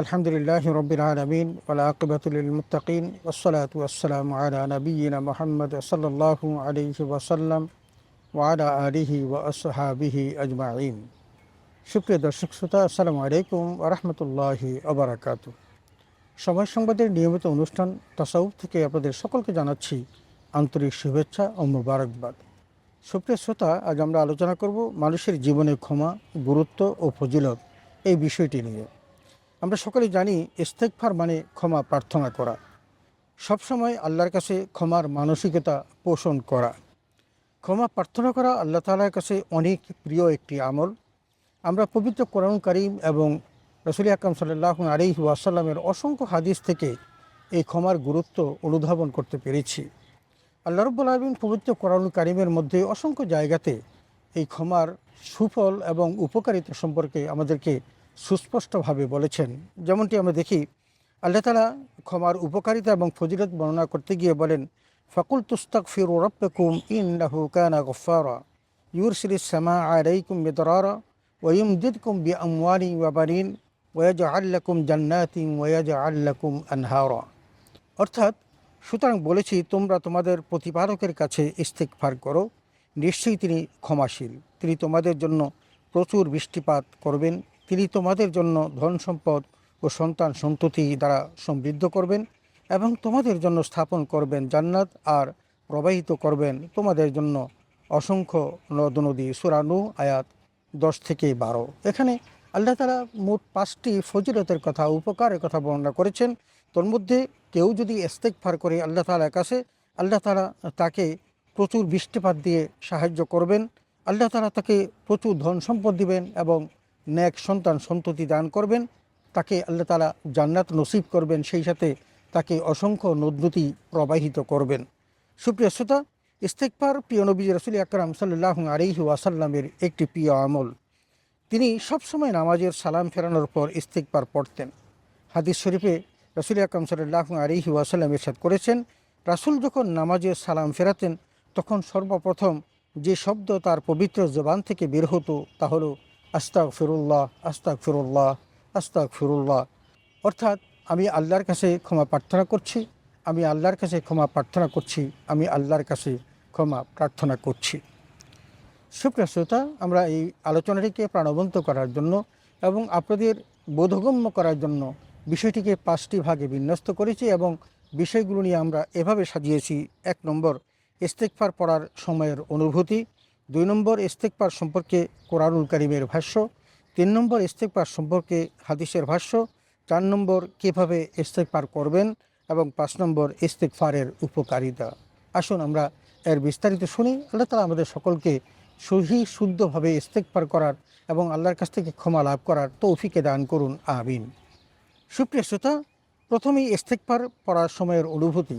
আলহামদুলিল্লাহ রব্বিল আলামিন ওয়াল আকিবাতু লিল মুত্তাকিন ওয়াসসালাতু ওয়াসসালামু আলা নাবিয়িনা মুহাম্মদ সাল্লাল্লাহু আলাইহি ওয়াসাল্লাম ওয়া আলা আলিহি ওয়া আসহাবিহি আজমাইন। সুপ্রিয় দর্শক শ্রোতা, আসসালামু আলাইকুম ওয়া রাহমাতুল্লাহি ওয়া বারাকাতুহু। সময় সংবাদের নিয়মিত অনুষ্ঠান তাসাউফ থেকে আপনাদের সকলকে জানাচ্ছি আন্তরিক শুভেচ্ছা ও মোবারকবাদ। সুপ্রিয় শ্রোতা, আজ আমরা আলোচনা করব মানুষের জীবনে ক্ষমা, গুরুত্ব ও ফজিলত এই বিষয়টি নিয়ে। আমরা সকলেই জানি ইস্তেগফার মানে ক্ষমা প্রার্থনা করা, সবসময় আল্লাহর কাছে ক্ষমার মানসিকতা পোষণ করা। ক্ষমা প্রার্থনা করা আল্লাহ তাআলার কাছে অনেক প্রিয় একটি আমল। আমরা পবিত্র কোরআন কারীম এবং রাসূল আকরাম সাল্লাল্লাহু আলাইহি ওয়াসাল্লামের অসংখ্য হাদিস থেকে এই ক্ষমার গুরুত্ব অনুধাবন করতে পেরেছি। আল্লাহ রাব্বুল আলামিন পবিত্র কোরআন কারীমের মধ্যে অসংখ্য জায়গাতে এই ক্ষমার সুফল এবং উপকারিতা সম্পর্কে আমাদেরকে সুস্পষ্টভাবে বলেছেন। যেমনটি আমরা দেখি, আল্লাহ তাআলা ক্ষমার উপকারিতা এবং ফজিলত বর্ণনা করতে গিয়ে বলেন, ফাকুল তুস্তাগফিরু রাব্বাকুম ইন্নাহু কানা গফফারা ইউরসিলিস সামাআ আলাইকুম মিদরারা ওয়া ইউমদিদকুম বিআমওয়ালিন ওয়া বানিন ওয়া ইয়াজআল লাকুম জান্নাতিন ওয়া ইয়াজআল লাকুম আনহারা। অর্থাৎ, সুতরাং বলেছি, তোমরা তোমাদের প্রতিপালকের কাছে ইস্তিগফার করো, নিশ্চয়ই তিনি ক্ষমাশীল। তিনি তোমাদের জন্য প্রচুর বৃষ্টিপাত করবেন, তিনি তোমাদের জন্য ধন সম্পদ ও সন্তান সন্ততি দ্বারা সমৃদ্ধ করবেন এবং তোমাদের জন্য স্থাপন করবেন জান্নাত, আর প্রবাহিত করবেন তোমাদের জন্য অসংখ্য নদ নদী। সূরা নূহ আয়াত 10 থেকে 12। এখানে আল্লাহ তাআলা মোট 5টি ফজিলতের কথা, উপকারের কথা বর্ণনা করেছেন। তোর মধ্যে কেউ যদি ইস্তেগফার করে আল্লাহ তাআলার কাছে, আল্লাহ তাআলা তাকে প্রচুর বৃষ্টিপাত দিয়ে সাহায্য করবেন, আল্লাহ তাআলা তাকে প্রচুর ধন সম্পদ দিবেন এবং নেক সন্তান সন্ততি দান করবেন, তাকে আল্লাহ তাআলা জান্নাত নসিব করবেন, সেই সাথে তাকে অসংখ্য নদী প্রবাহিত করবেন। সুপ্রিয় শ্রোতা, ইস্তেগফার প্রিয় নবী রাসূল আকরাম সাল্লাল্লাহু আলাইহি ওয়াসাল্লামের একটি প্রিয় আমল। তিনি সবসময় নামাজের সালাম ফেরানোর পর ইস্তেগফার পড়তেন। হাদিস শরীফে রাসূল আকরাম সাল্লাল্লাহু আলাইহি ওয়াসাল্লাম ইরশাদ করেছেন, রাসূল যখন নামাজের সালাম ফেরাতেন তখন সর্বপ্রথম যে শব্দ তার পবিত্র জবান থেকে বের হতো তা হলো আস্তাগফিরুল্লাহ, আস্তাগফিরুল্লাহ, আস্তাগফিরুল্লাহ। অর্থাৎ, আমি আল্লাহর কাছে ক্ষমা প্রার্থনা করছি, আমি আল্লাহর কাছে ক্ষমা প্রার্থনা করছি, আমি আল্লাহর কাছে ক্ষমা প্রার্থনা করছি। সুপ্রিয় শ্রোতা, আমরা এই আলোচনাটিকে প্রাণবন্ত করার জন্য এবং আপনাদের বোধগম্য করার জন্য বিষয়টিকে 5টি ভাগে বিন্যস্ত করেছি এবং বিষয়গুলো নিয়ে আমরা এভাবে সাজিয়েছি। 1 নম্বর, ইস্তেগফার পড়ার সময়ের অনুভূতি। 2 নম্বর, ইস্তেগফার সম্পর্কে কোরআনুল কারীমের ভাষ্য। 3 নম্বর, ইস্তেগফার সম্পর্কে হাদিসের ভাষ্য। 4 নম্বর, কীভাবে ইস্তেগফার করবেন, এবং 5 নম্বর, ইস্তেগফারের উপকারিতা। আসুন আমরা এর বিস্তারিত শুনি। আল্লাহ তাআলা আমাদের সকলকে শুদ্ধভাবে ইস্তেগফার করার এবং আল্লাহর কাছ থেকে ক্ষমা লাভ করার তৌফিকে দান করুন, আমিন। সুপ্রিয় শ্রোতা, প্রথমেই ইস্তেগফার পড়ার সময়ের অনুভূতি।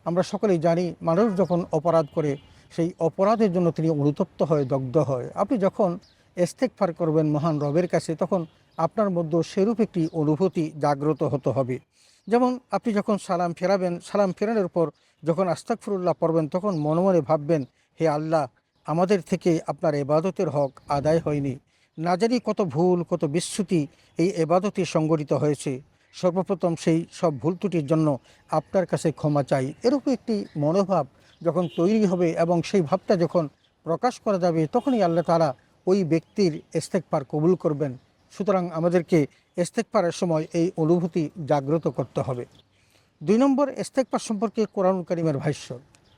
আমরা সকলেই জানি, মানুষ যখন অপরাধ করে সেই অপরাধের জন্য তিনি অনুতপ্ত হয়, দগ্ধ হয়। আপনি যখন ইস্তেগফার করবেন মহান রবের কাছে, তখন আপনার মধ্যে সেরূপ একটি অনুভূতি জাগ্রত হতে হবে। যেমন আপনি যখন সালাম ফেরাবেন, সালাম ফেরানোর পর যখন আস্তাগফিরুল্লাহ পড়বেন, তখন মনে মনে ভাববেন, হে আল্লাহ, আমাদের থেকে আপনার ইবাদতের হক আদায় হয়নি, না জানি কত ভুল, কত বিচ্যুতি এই ইবাদতে সংগঠিত হয়েছে। সর্বপ্রথম সেই সব ভুল ত্রুটির জন্য আপনার কাছে ক্ষমা চাই। এরকম একটি মনোভাব যখন তৈরি হবে এবং সেই ভাবটা যখন প্রকাশ করা যাবে, তখনই আল্লাহ তাআলা ওই ব্যক্তির ইস্তেগফার কবুল করবেন। সুতরাং আমাদেরকে ইস্তেগফারের সময় এই অনুভূতি জাগ্রত করতে হবে। 2 নম্বর, ইস্তেগফার সম্পর্কে কোরআনুল কারীমের ভাষ্য।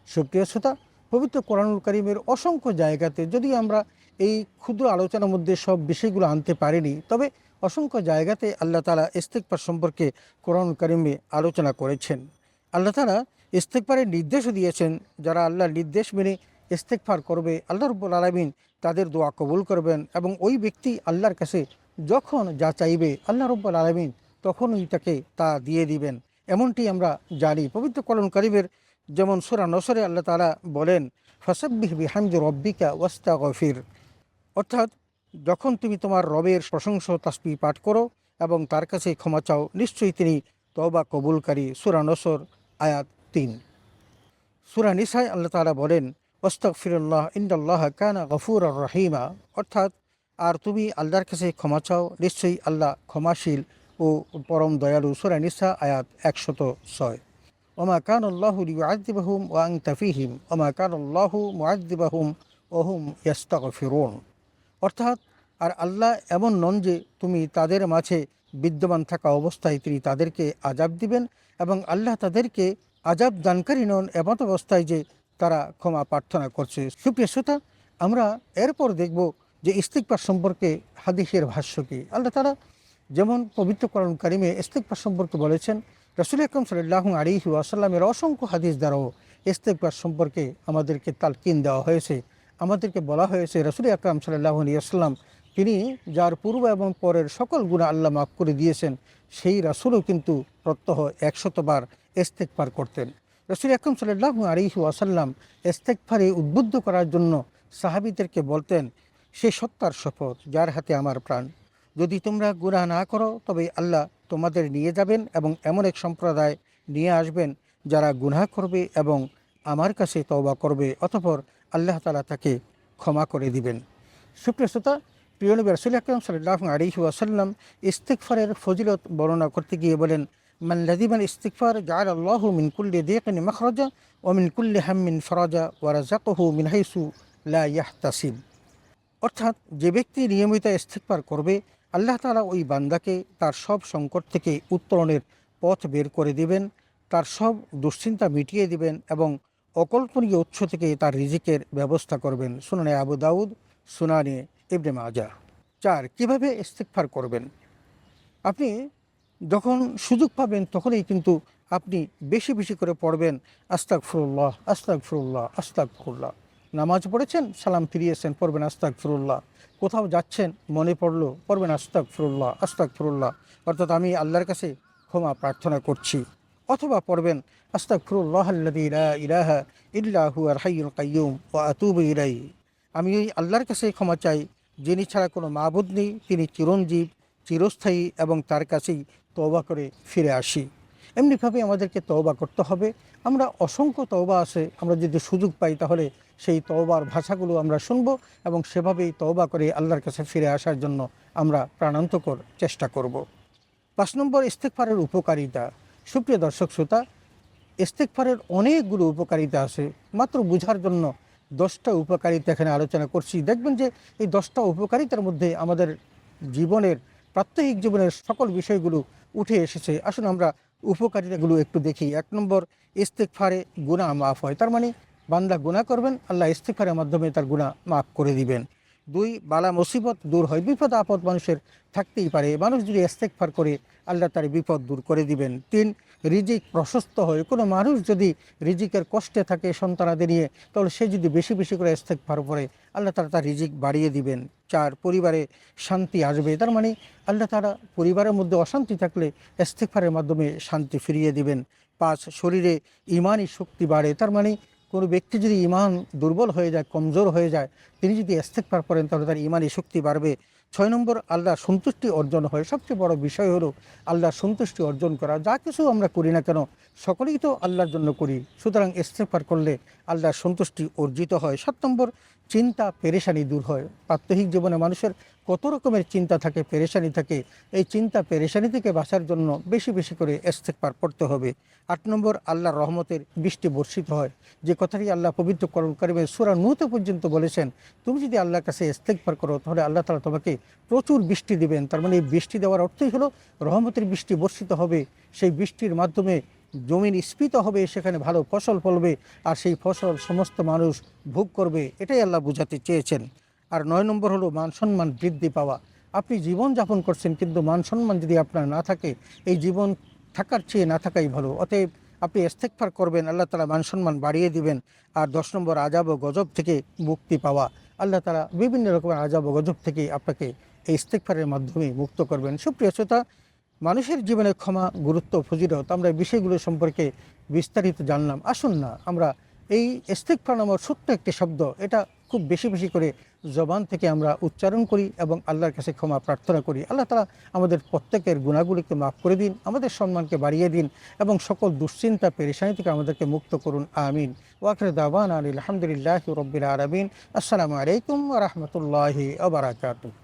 সুপ্রিয় শ্রোতা, পবিত্র কোরআনুল কারীমের অসংখ্য জায়গাতে, যদি আমরা এই ক্ষুদ্র আলোচনার মধ্যে সব বিষয়গুলো আনতে পারিনি, তবে অসংখ্য জায়গাতে আল্লাহ তাআলা ইস্তেগফার সম্পর্কে কোরআনুল কারীমে আলোচনা করেছেন। আল্লাহ তাআলা ইস্তেগফারের নির্দেশও দিয়েছেন। যারা আল্লাহর নির্দেশ মেনে ইস্তেগফার করবে, আল্লাহ রাব্বুল আলামিন তাদের দোয়া কবুল করবেন এবং ওই ব্যক্তি আল্লাহর কাছে যখন যা চাইবে, আল্লাহ রাব্বুল আলামিন তখনই তাকে তা দিয়ে দিবেন। এমনটি আমরা জানি। পবিত্র কোরআন কারীমের যেমন সূরা নসরে আল্লাহ তাআলা বলেন, ফাসাব্বিহ বিহামদি রব্বিকা ওয়াস্তাগফির। অর্থাৎ, যখন তুমি তোমার রবের প্রশংসা তাসবিহ পাঠ করো এবং তার কাছে ক্ষমা চাও, নিশ্চয়ই তিনি তওবা কবুলকারী। সূরা নসর আয়াত 3। সূরা নিসায় আল্লাহ তাআলা বলেন, ওয়াস্তাগফিরুল্লাহ ইন্নাল্লাহা কানা গফুরার রহিমা। অর্থাৎ, আর তুমি আল্লাহর কাছে ক্ষমা চাও, নিশ্চয়ই আল্লাহ ক্ষমাশীল ও পরম দয়ালু সূরা নিসা আয়াত 106। ওমা কানাল্লাহু লিয়ুআযযিবাহুম ওয়া আনতা ফীহিম ওমা কানাল্লাহু মুআযযিবাহুম ওয়া হুম ইস্তাগফিরুন। অর্থাৎ আর আল্লাহ এমন নন যে তুমি তাদের মাঝে বিদ্যমান থাকা অবস্থায় তিনি তাদেরকে আযাব দিবেন, এবং আল্লাহ তাদেরকে আযাব দানকারী নন এমত অবস্থায় যে তারা ক্ষমা প্রার্থনা করছে। সুপ্রিয় শ্রোতা, আমরা এরপর দেখব যে ইস্তিগফার সম্পর্কে হাদিসের ভাষ্য কি। আল্লাহ তাআলা যেমন পবিত্র কোরআন কারিমে ইস্তিগফার সম্পর্কে বলেছেন, রাসূল আকরাম সাল্লাল্লাহু আলাইহি ওয়াসাল্লামের অসংখ্য হাদিস দ্বারাও ইস্তিগফার সম্পর্কে আমাদেরকে তালকিন দেওয়া হয়েছে। আমাদেরকে বলা হয়েছে রাসূল আকরাম সাল্লাল্লাহু আলাইহি ওয়াসাল্লাম তিনি যার পূর্ব এবং পরের সকল গুনাহ আল্লাহ মাফ করে দিয়েছেন, সেই রাসূলও কিন্তু প্রত্যহ 100 বার ইস্তিগফার করতেন। রাসূল আকরাম সাল্লাল্লাহু আলাইহি ওয়াসাল্লাম ইস্তিগফারে উদ্বুদ্ধ করার জন্য সাহাবীদেরকে বলতেন, সে সত্তার শপথ যার হাতে আমার প্রাণ, যদি তোমরা গুনাহ না করো তবে আল্লাহ তোমাদের নিয়ে যাবেন এবং এমন এক সম্প্রদায় নিয়ে আসবেন যারা গুনাহ করবে এবং আমার কাছে তওবা করবে, অতঃপর আল্লাহ তাআলা তাকে ক্ষমা করে দিবেন। সুপ্রিয় শ্রোতা, প্রিয় নবী রাসূল আকরাম সাল্লাল্লাহু আলাইহি ওয়াসাল্লাম ইস্তিগফারের ফজিলত বর্ণনা করতে গিয়ে বলেন, মান লাযিমাল ইস্তিগফার জাআলাল্লাহু মিন কুল্লি দিকিন মাখরাজা ওয়া মিন কুল্লি হাম্মিন ফারাজা ওয়া রাযাকাহু মিন হাইসু লা ইয়াহতাসিব। অর্থাৎ যে ব্যক্তি নিয়মিত ইস্তিগফার করবে, আল্লাহ তাআলা ওই বান্দাকে তার সব সংকট থেকে উত্তরণের পথ বের করে দিবেন, তার সব দুশ্চিন্তা মিটিয়ে দিবেন এবং অকল্পনীয় উৎস থেকে তার রিজিকের ব্যবস্থা করবেন। সুনানে আবু দাউদ, সুনানে ইবনে মাজাহ। 4, কিভাবে ইস্তিগফার করবেন। আপনি যখন সুযোগ পাবেন তখনই কিন্তু আপনি বেশি বেশি করে পড়বেন আস্তাগফিরুল্লাহ, আস্তাগফিরুল্লাহ, আস্তাগফিরুল্লাহ। নামাজ পড়েছেন, সালাম ফিরিয়েছেন, পড়বেন আস্তাগফিরুল্লাহ। কোথাও যাচ্ছেন, মনে পড়লো, পড়বেন আস্তাগফিরুল্লাহ, আস্তাগফিরুল্লাহ, অর্থাৎ আমি আল্লাহর কাছে ক্ষমা প্রার্থনা করছি। অথবা পড়বেন আস্তাগফিরুল্লাহাল্লাযী লা ইলাহা ইল্লা হুয়াল হাইয়ুল কাইয়্যুম ওয়া আতুবু ইলাইহি। আমি ওই আল্লাহর কাছে ক্ষমা চাই যিনি ছাড়া কোনো মাবুদ নেই, তিনি চিরঞ্জীব, চিরস্থায়ী, এবং তার কাছেই তওবা করে ফিরে আসি। এমনিভাবে আমাদেরকে তওবা করতে হবে। আমরা অসংখ্য তওবা আছে, আমরা যদি সুযোগ পাই তাহলে সেই তওবার ভাষাগুলো আমরা শুনব এবং সেভাবেই তওবা করে আল্লাহর কাছে ফিরে আসার জন্য আমরা প্রাণান্তকর চেষ্টা করব। 5 নম্বর, ইস্তিগফারের উপকারিতা। সুপ্রিয় দর্শক শ্রোতা, ইস্তিগফারের অনেকগুলো উপকারিতা আছে। মাত্র বোঝার জন্য 10টা উপকারিতা এখানে আলোচনা করছি। দেখবেন যে এই 10টা উপকারিতার মধ্যে আমাদের জীবনের, প্রাত্যহিক জীবনের সকল বিষয়গুলো উঠে এসেছে। আসুন আমরা উপকারিতাগুলো একটু দেখি। 1 নম্বর, ইস্তিগফারে গুনাহ মাফ হয়। তার মানে বান্দা গুনাহ করবেন, আল্লাহ ইস্তিগফারের মাধ্যমে তার গুনাহ মাফ করে দিবেন। 2, বালা মুসিবত দূর হয়। বিপদ আপদ মানুষের থাকতেই পারে, মানুষ যদি ইস্তিগফার করে আল্লাহ তার বিপদ দূর করে দিবেন। 3, রিজিক প্রশস্ত হয়। কোনো মানুষ যদি রিজিকের কষ্টে থাকে সন্তানাদের নিয়ে, তাহলে সে যদি বেশি বেশি করে ইস্তিগফার করে আল্লাহ তাআলা তার রিজিক বাড়িয়ে দিবেন। 4, পরিবারে শান্তি আসবে। তার মানে আল্লাহ তাআলা পরিবারের মধ্যে অশান্তি থাকলে ইস্তিগফারের মাধ্যমে শান্তি ফিরিয়ে দিবেন। 5, শরীরে ইমানি শক্তি বাড়ে। তার মানে কোনো ব্যক্তি যদি ইমান দুর্বল হয়ে যায়, কমজোর হয়ে যায়, তিনি যদি ইস্তিগফার করেন তাহলে তার ইমানি শক্তি বাড়বে। 6 নম্বর, আল্লাহর সন্তুষ্টি অর্জন হয়। সবচেয়ে বড় বিষয় হলো আল্লাহর সন্তুষ্টি অর্জন করা। যা কিছু আমরা করি না কেন সকলেই তো আল্লাহর জন্য করি, সুতরাং ইস্তিগফার করলে আল্লাহর সন্তুষ্টি অর্জিত হয়। 7 নম্বর, চিন্তা পেরেশানি দূর হয়। প্রাত্যহিক জীবনে মানুষের কত রকমের চিন্তা থাকে, পেরেশানি থাকে। এই চিন্তা পেরেশানি থেকে বাঁচার জন্য বেশি বেশি করে ইস্তিগফার করতে হবে। 8 নম্বর, আল্লাহর রহমতের বৃষ্টি বর্ষিত হয়। যে কথাটি আল্লাহ পবিত্র কোরআন কারিমে সূরা নূহ পর্যন্ত বলেছেন, তুমি যদি আল্লাহর কাছে ইস্তিগফার করো তাহলে আল্লাহ তাআলা তোমাকে প্রচুর বৃষ্টি দিবেন। তার মানে এই বৃষ্টি দেওয়ার অর্থই হলো রহমতের বৃষ্টি বর্ষিত হবে। সেই বৃষ্টির মাধ্যমে জমিন স্ফীত হবে, সেখানে ভালো ফসল ফলবে, আর সেই ফসল সমস্ত মানুষ ভোগ করবে। এটাই আল্লাহ বোঝাতে চেয়েছেন। আর 9 নম্বর হলো মান সম্মান বৃদ্ধি পাওয়া। আপনি জীবন যাপন করছেন কিন্তু মান সম্মান যদি আপনার না থাকে, এই জীবন থাকার চেয়ে না থাকাই ভালো। অতএব আপনি ইস্তিগফার করবেন, আল্লাহ তাআলা মান সম্মান বাড়িয়ে দিবেন। আর 10 নম্বর, আযাব ও গজব থেকে মুক্তি পাওয়া। আল্লাহ তাআলা বিভিন্ন রকমের আযাব ও গজব থেকে আপনাকে এই ইস্তিগফারের মাধ্যমে মুক্ত করবেন। সুপ্রিয় শ্রোতা, মানুষের জীবনে ক্ষমা, গুরুত্ব, ফজিলত, আমরা এই বিষয়গুলো সম্পর্কে বিস্তারিত জানলাম। আসুন না আমরা এই ইস্তিগফার নামক ছোট্ট একটি শব্দ, এটা খুব বেশি বেশি করে জবান থেকে আমরা উচ্চারণ করি এবং আল্লাহর কাছে ক্ষমা প্রার্থনা করি। আল্লাহ তাআলা আমাদের প্রত্যেকের গুনাহগুলিকে মাফ করে দিন, আমাদের সম্মানকে বাড়িয়ে দিন এবং সকল দুশ্চিন্তা পেরেশানি থেকে আমাদেরকে মুক্ত করুন। আমিন। ওয়া আখিরু দাওয়ানা আলহামদুলিল্লাহি রাব্বিল আলামিন। আসসালামু আলাইকুম ওয়া রাহমাতুল্লাহি ওয়া বারাকাতুহু।